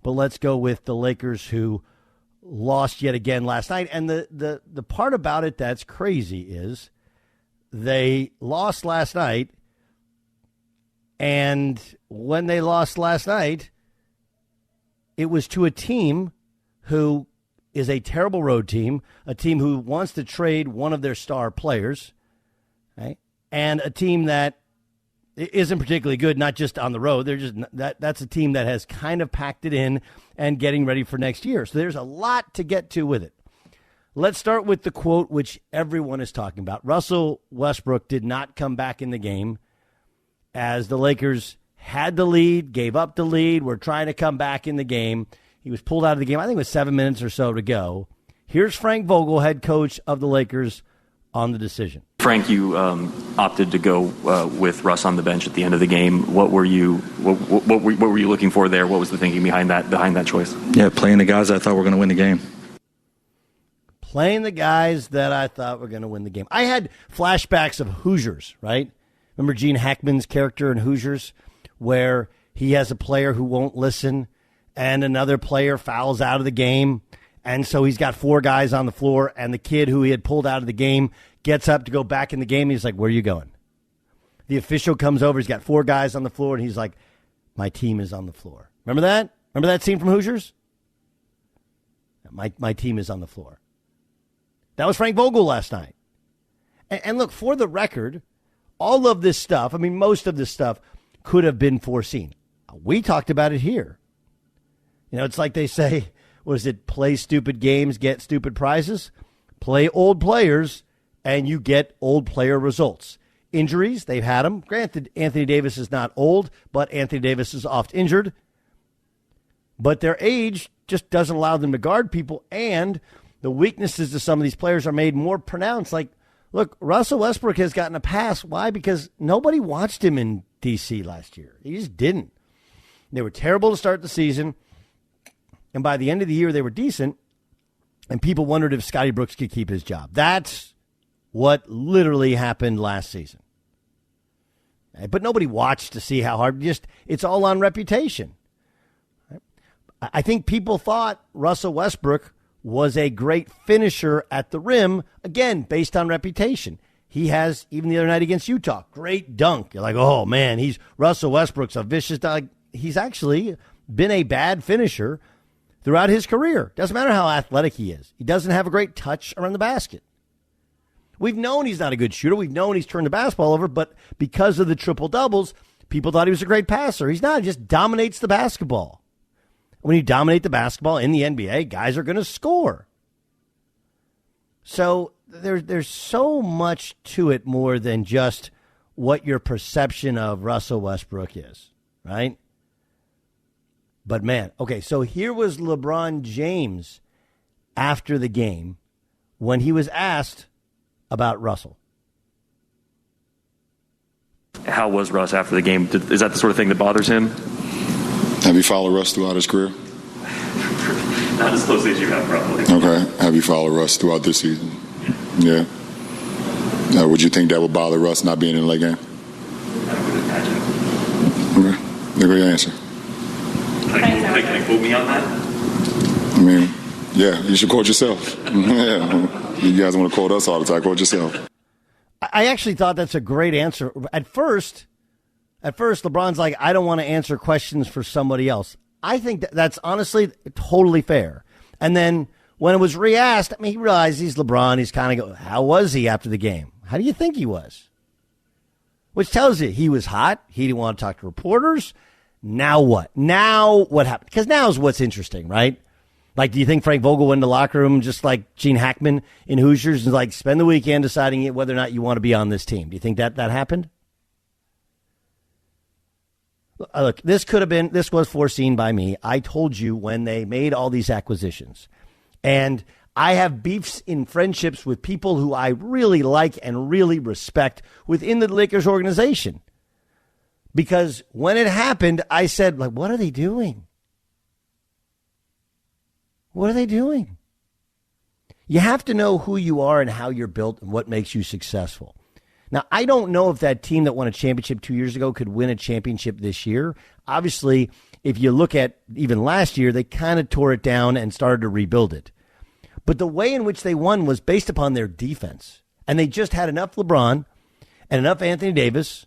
But let's go with the Lakers, who lost yet again last night. And the part about it that's crazy is they lost last night. And when they lost last night, it was to a team who is a terrible road team, a team who wants to trade one of their star players, right? And a team that isn't particularly good, not just on the road. They're just that's a team that has kind of packed it in and getting ready for next year. So there's a lot to get to with it. Let's start with the quote, which everyone is talking about. Russell Westbrook did not come back in the game as the Lakers had the lead, gave up the lead, were trying to come back in the game. He was pulled out of the game. I think it was 7 minutes or so to go. Here's Frank Vogel, head coach of the Lakers, on the decision. Frank, you opted to go with Russ on the bench at the end of the game. What were you looking for there? What was the thinking behind that choice? Yeah, playing the guys I thought were going to win the game. Playing the guys that I thought were going to win the game. I had flashbacks of Hoosiers, right? Remember Gene Hackman's character in Hoosiers, where he has a player who won't listen and another player fouls out of the game. And so he's got 4 guys on the floor, and the kid who he had pulled out of the game gets up to go back in the game. He's like, where are you going? The official comes over. He's got 4 guys on the floor, and he's like, my team is on the floor. Remember that? Remember that scene from Hoosiers? My team is on the floor. That was Frank Vogel last night. And look, for the record, all of this stuff, I mean, most of this stuff could have been foreseen. We talked about it here. You know, it's like they say, what is it, play stupid games, get stupid prizes? Play old players, and you get old player results. Injuries, they've had them. Granted, Anthony Davis is not old, but Anthony Davis is oft injured. But their age just doesn't allow them to guard people, and the weaknesses of some of these players are made more pronounced. Like, look, Russell Westbrook has gotten a pass. Why? Because nobody watched him in D.C. last year. He just didn't. They were terrible to start the season. And by the end of the year, they were decent, and people wondered if Scotty Brooks could keep his job. That's what literally happened last season. But nobody watched to see how hard. It's all on reputation. I think people thought Russell Westbrook was a great finisher at the rim, again, based on reputation. He has, even the other night against Utah, great dunk. You're like, oh, man, Russell Westbrook's a vicious dunk. He's actually been a bad finisher throughout his career. Doesn't matter how athletic he is. He doesn't have a great touch around the basket. We've known he's not a good shooter. We've known he's turned the basketball over, but because of the triple-doubles, people thought he was a great passer. He's not. He just dominates the basketball. When you dominate the basketball in the NBA, guys are going to score. So there's so much to it more than just what your perception of Russell Westbrook is, right? But, man, okay, so here was LeBron James after the game when he was asked about Russell. How was Russ after the game? Is that the sort of thing that bothers him? Have you followed Russ throughout his career? Not as closely as you have, probably. Okay. Have you followed Russ throughout this season? Yeah. Would you think that would bother Russ not being in the late game? I would imagine. Okay. There go your answer. Can you quote me on that? I mean, yeah, you should quote yourself. Yeah. You guys want to quote us all the time. Quote yourself. I actually thought that's a great answer. At first, LeBron's like, I don't want to answer questions for somebody else. I think that's honestly totally fair. And then when it was re-asked, I mean, he realized he's LeBron. He's kind of go, how was he after the game? How do you think he was? Which tells you he was hot. He didn't want to talk to reporters. Now what? Now what happened? Because now is what's interesting, right? Like, do you think Frank Vogel went in the locker room just like Gene Hackman in Hoosiers and like spend the weekend deciding whether or not you want to be on this team? Do you think that happened? Look, this was foreseen by me. I told you when they made all these acquisitions. And I have beefs in friendships with people who I really like and really respect within the Lakers organization. Because when it happened, I said, like, what are they doing? What are they doing? You have to know who you are and how you're built and what makes you successful. Now, I don't know if that team that won a championship 2 years ago could win a championship this year. Obviously, if you look at even last year, they kind of tore it down and started to rebuild it. But the way in which they won was based upon their defense. And they just had enough LeBron and enough Anthony Davis.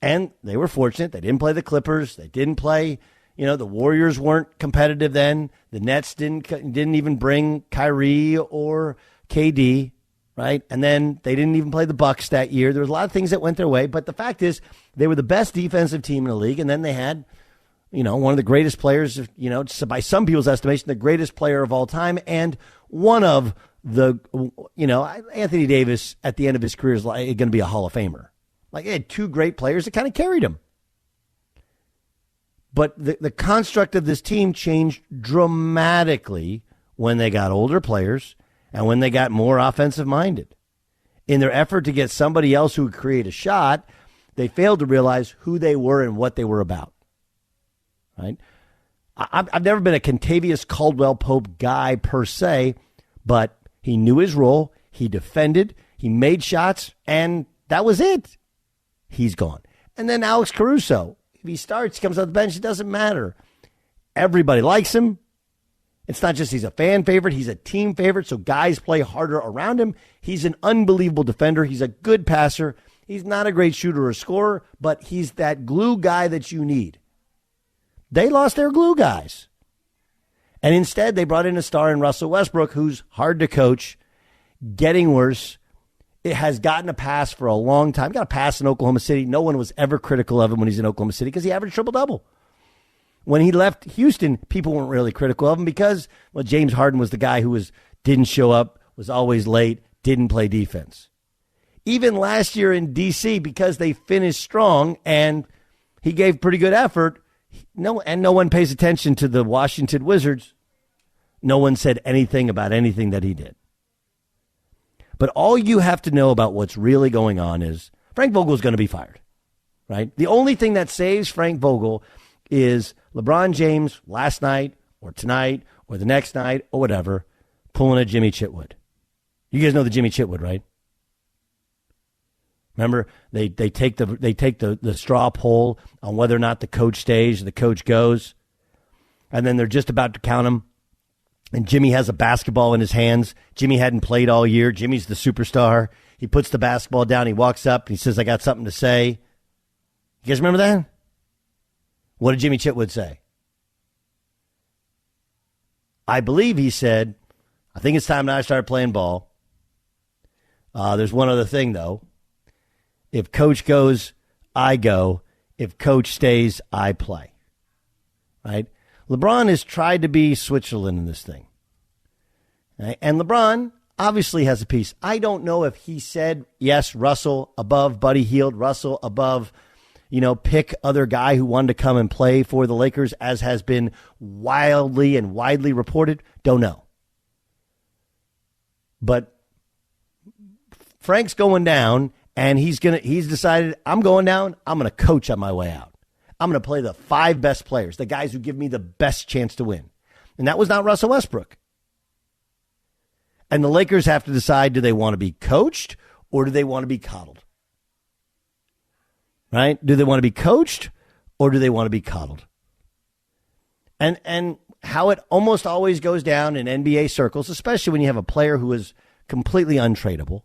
And they were fortunate. They didn't play the Clippers. They didn't play, the Warriors weren't competitive then. The Nets didn't even bring Kyrie or KD, right? And then they didn't even play the Bucks that year. There was a lot of things that went their way. But the fact is, they were the best defensive team in the league. And then they had, one of the greatest players, by some people's estimation, the greatest player of all time. And one of the, Anthony Davis at the end of his career is going to be a Hall of Famer. Like, he had two great players that kind of carried him. But the construct of this team changed dramatically when they got older players and when they got more offensive minded. In their effort to get somebody else who would create a shot, they failed to realize who they were and what they were about. Right? I've never been a Contavious Caldwell-Pope guy per se, but he knew his role, he defended, he made shots, and that was it. He's gone. And then Alex Caruso, if he starts, he comes off the bench, it doesn't matter. Everybody likes him. It's not just he's a fan favorite, he's a team favorite, so guys play harder around him. He's an unbelievable defender. He's a good passer. He's not a great shooter or scorer, but he's that glue guy that you need. They lost their glue guys. And instead, they brought in a star in Russell Westbrook, who's hard to coach, getting worse. It has gotten a pass for a long time. Got a pass in Oklahoma City. No one was ever critical of him when he's in Oklahoma City because he averaged triple-double. When he left Houston, people weren't really critical of him because, James Harden was the guy who didn't show up, was always late, didn't play defense. Even last year in D.C., because they finished strong and he gave pretty good effort, no one pays attention to the Washington Wizards. No one said anything about anything that he did. But all you have to know about what's really going on is Frank Vogel is going to be fired, right? The only thing that saves Frank Vogel is LeBron James last night or tonight or the next night or whatever pulling a Jimmy Chitwood. You guys know the Jimmy Chitwood, right? Remember, they take the straw poll on whether or not the coach stays or the coach goes, and then they're just about to count him. And Jimmy has a basketball in his hands. Jimmy hadn't played all year. Jimmy's the superstar. He puts the basketball down. He walks up and he says, "I got something to say." You guys remember that? What did Jimmy Chitwood say? I believe he said, "I think it's time now I start playing ball. There's one other thing, though. If coach goes, I go. If coach stays, I play." Right? LeBron has tried to be Switzerland in this thing. Right? And LeBron obviously has a piece. I don't know if he said, yes, Russell above Buddy Hield, Russell above, pick other guy who wanted to come and play for the Lakers, as has been wildly and widely reported. Don't know. But Frank's going down, and he's decided, I'm going down, I'm going to coach on my way out. I'm going to play the 5 best players, the guys who give me the best chance to win. And that was not Russell Westbrook. And the Lakers have to decide, do they want to be coached or do they want to be coddled? Right? Do they want to be coached or do they want to be coddled? And how it almost always goes down in NBA circles, especially when you have a player who is completely untradeable.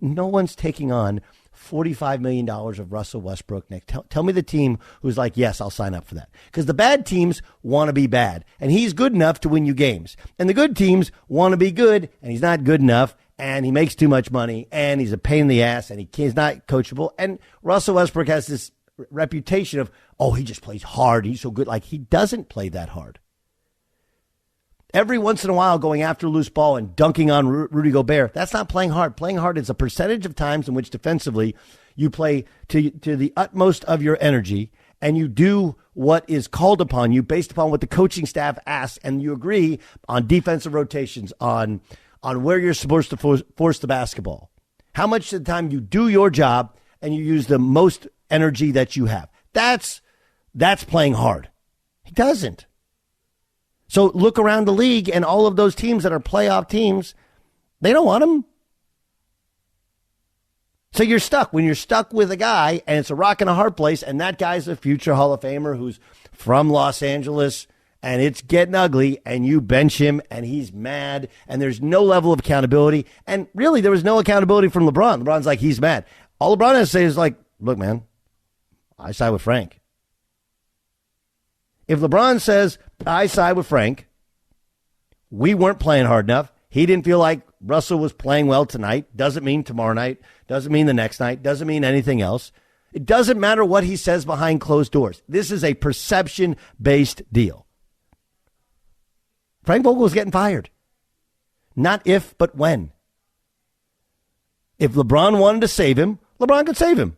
No one's taking on $45 million of Russell Westbrook next. Tell me the team who's like, yes, I'll sign up for that. Because the bad teams want to be bad, and he's good enough to win you games. And the good teams want to be good, and he's not good enough, and he makes too much money, and he's a pain in the ass, and he's not coachable. And Russell Westbrook has this reputation of, he just plays hard. He's so good. Like, he doesn't play that hard. Every once in a while going after a loose ball and dunking on Rudy Gobert, that's not playing hard. Playing hard is a percentage of times in which defensively you play to the utmost of your energy and you do what is called upon you based upon what the coaching staff asks, and you agree on defensive rotations, on where you're supposed to force the basketball. How much of the time you do your job and you use the most energy that you have. That's playing hard. He doesn't. So look around the league, and all of those teams that are playoff teams, they don't want him. So you're stuck. When you're stuck with a guy and it's a rock and a hard place, and that guy's a future Hall of Famer who's from Los Angeles, and it's getting ugly, and you bench him, and he's mad, and there's no level of accountability. And really, there was no accountability from LeBron. LeBron's like, he's mad. All LeBron has to say is like, look, man, I side with Frank. If LeBron says, I side with Frank, we weren't playing hard enough, he didn't feel like Russell was playing well tonight, doesn't mean tomorrow night, doesn't mean the next night, doesn't mean anything else. It doesn't matter what he says behind closed doors. This is a perception-based deal. Frank Vogel is getting fired. Not if, but when. If LeBron wanted to save him, LeBron could save him.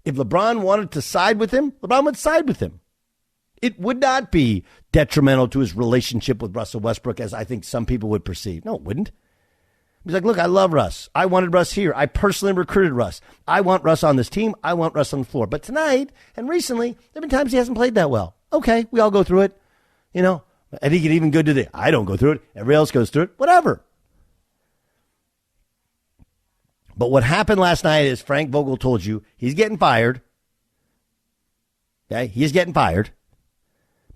If LeBron wanted to side with him, LeBron would side with him. It would not be detrimental to his relationship with Russell Westbrook, as I think some people would perceive. No, it wouldn't. He's like, look, I love Russ. I wanted Russ here. I personally recruited Russ. I want Russ on this team. I want Russ on the floor. But tonight and recently, there have been times he hasn't played that well. Okay, we all go through it. You know, and he can even go today. I don't go through it. Everybody else goes through it. Whatever. But what happened last night is Frank Vogel told you he's getting fired. Okay, he's getting fired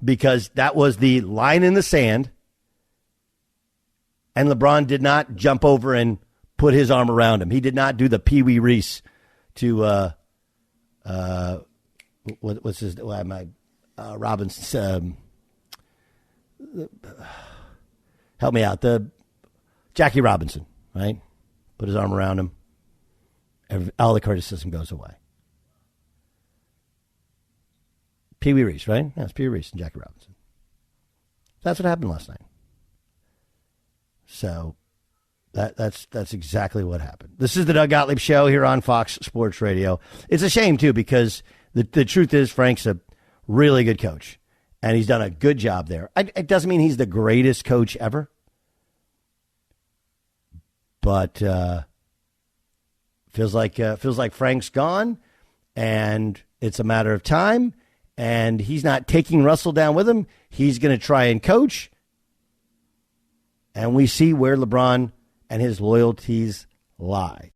because that was the line in the sand. And LeBron did not jump over and put his arm around him. He did not do the Pee Wee Reese to what's his Robinson. Help me out. The Jackie Robinson, right? Put his arm around him. All the criticism goes away. Pee Wee Reese, right? Yeah, it's Pee Wee Reese and Jackie Robinson. That's what happened last night. So that's exactly what happened. This is the Doug Gottlieb Show here on Fox Sports Radio. It's a shame, too, because the truth is Frank's a really good coach, and he's done a good job there. It doesn't mean he's the greatest coach ever, but feels like Frank's gone, and it's a matter of time, and he's not taking Russell down with him. He's going to try and coach. And we see where LeBron and his loyalties lie.